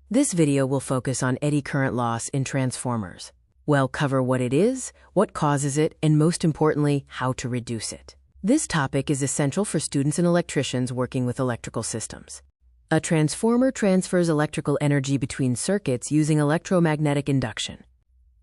This video will focus on eddy current loss in transformers. We'll cover what it is, what causes it, and most importantly, how to reduce it. This topic is essential for students and electricians working with electrical systems. A transformer transfers electrical energy between circuits using electromagnetic induction.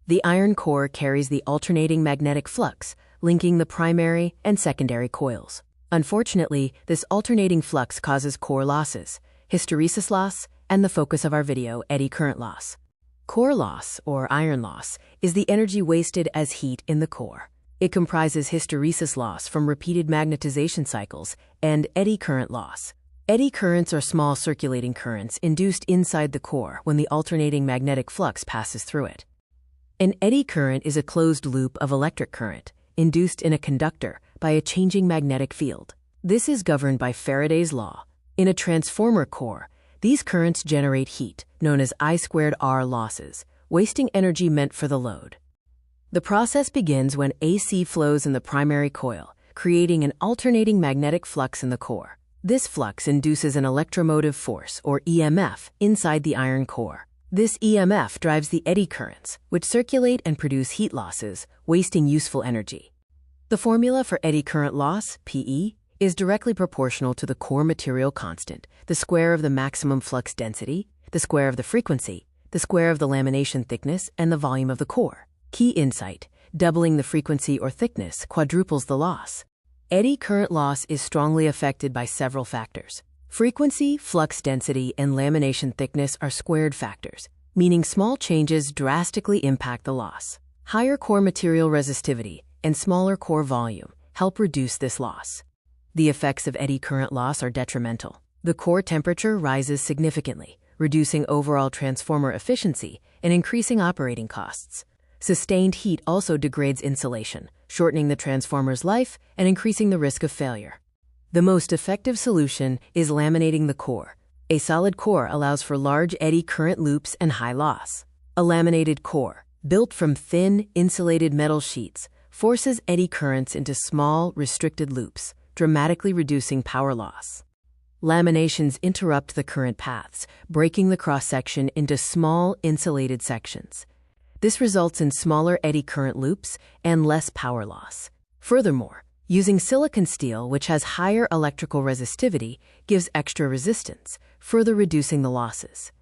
The iron core carries the alternating magnetic flux, linking the primary and secondary coils. Unfortunately, this alternating flux causes core losses, hysteresis loss, and the focus of our video, eddy current loss. Core loss, or iron loss, is the energy wasted as heat in the core. It comprises hysteresis loss from repeated magnetization cycles and eddy current loss. Eddy currents are small circulating currents induced inside the core when the alternating magnetic flux passes through it. An eddy current is a closed loop of electric current induced in a conductor by a changing magnetic field. This is governed by Faraday's law. In a transformer core, these currents generate heat, known as I²R losses, wasting energy meant for the load. The process begins when AC flows in the primary coil, creating an alternating magnetic flux in the core. This flux induces an electromotive force, or EMF, inside the iron core. This EMF drives the eddy currents, which circulate and produce heat losses, wasting useful energy. The formula for eddy current loss, PE, is directly proportional to the core material constant, the square of the maximum flux density, the square of the frequency, the square of the lamination thickness, and the volume of the core. Key insight: doubling the frequency or thickness quadruples the loss. Eddy current loss is strongly affected by several factors. Frequency, flux density, and lamination thickness are squared factors, meaning small changes drastically impact the loss. Higher core material resistivity and smaller core volume help reduce this loss. The effects of eddy current loss are detrimental. The core temperature rises significantly, reducing overall transformer efficiency and increasing operating costs. Sustained heat also degrades insulation, shortening the transformer's life and increasing the risk of failure. The most effective solution is laminating the core. A solid core allows for large eddy current loops and high loss. A laminated core, built from thin, insulated metal sheets, forces eddy currents into small, restricted loops, dramatically reducing power loss. Laminations interrupt the current paths, breaking the cross-section into small, insulated sections. This results in smaller eddy current loops and less power loss. Furthermore, using silicon steel, which has higher electrical resistivity, gives extra resistance, further reducing the losses.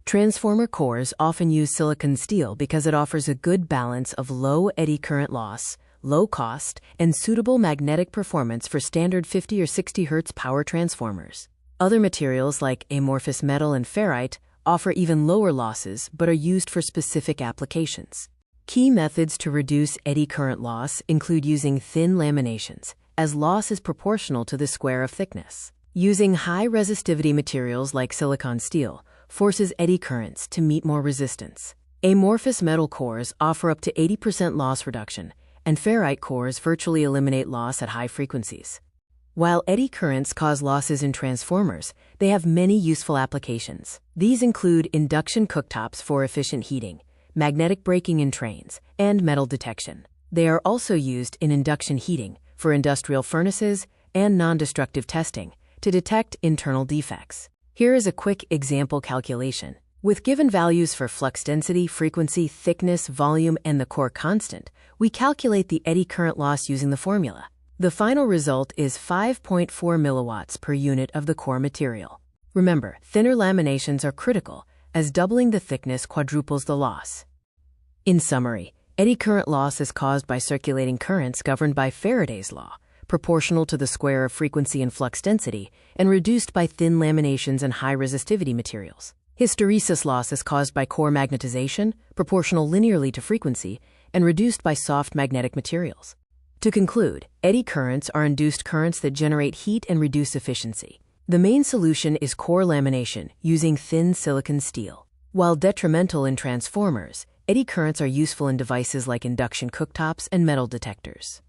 Transformer cores often use silicon steel because it offers a good balance of low eddy current loss, low cost, and suitable magnetic performance for standard 50 or 60 Hz power transformers. Other materials like amorphous metal and ferrite offer even lower losses but are used for specific applications. Key methods to reduce eddy current loss include using thin laminations, as loss is proportional to the square of thickness. Using high resistivity materials like silicon steel forces eddy currents to meet more resistance. Amorphous metal cores offer up to 80% loss reduction, and ferrite cores virtually eliminate loss at high frequencies. While eddy currents cause losses in transformers, they have many useful applications. These include induction cooktops for efficient heating, magnetic braking in trains, and metal detection. They are also used in induction heating for industrial furnaces and non-destructive testing to detect internal defects. Here is a quick example calculation. With given values for flux density, frequency, thickness, volume, and the core constant, we calculate the eddy current loss using the formula. The final result is 5.4 milliwatts per unit of the core material. Remember, thinner laminations are critical, as doubling the thickness quadruples the loss. In summary, eddy current loss is caused by circulating currents governed by Faraday's law, proportional to the square of frequency and flux density, and reduced by thin laminations and high resistivity materials. Hysteresis loss is caused by core magnetization, proportional linearly to frequency, and reduced by soft magnetic materials. To conclude, eddy currents are induced currents that generate heat and reduce efficiency. The main solution is core lamination using thin silicon steel. While detrimental in transformers, eddy currents are useful in devices like induction cooktops and metal detectors.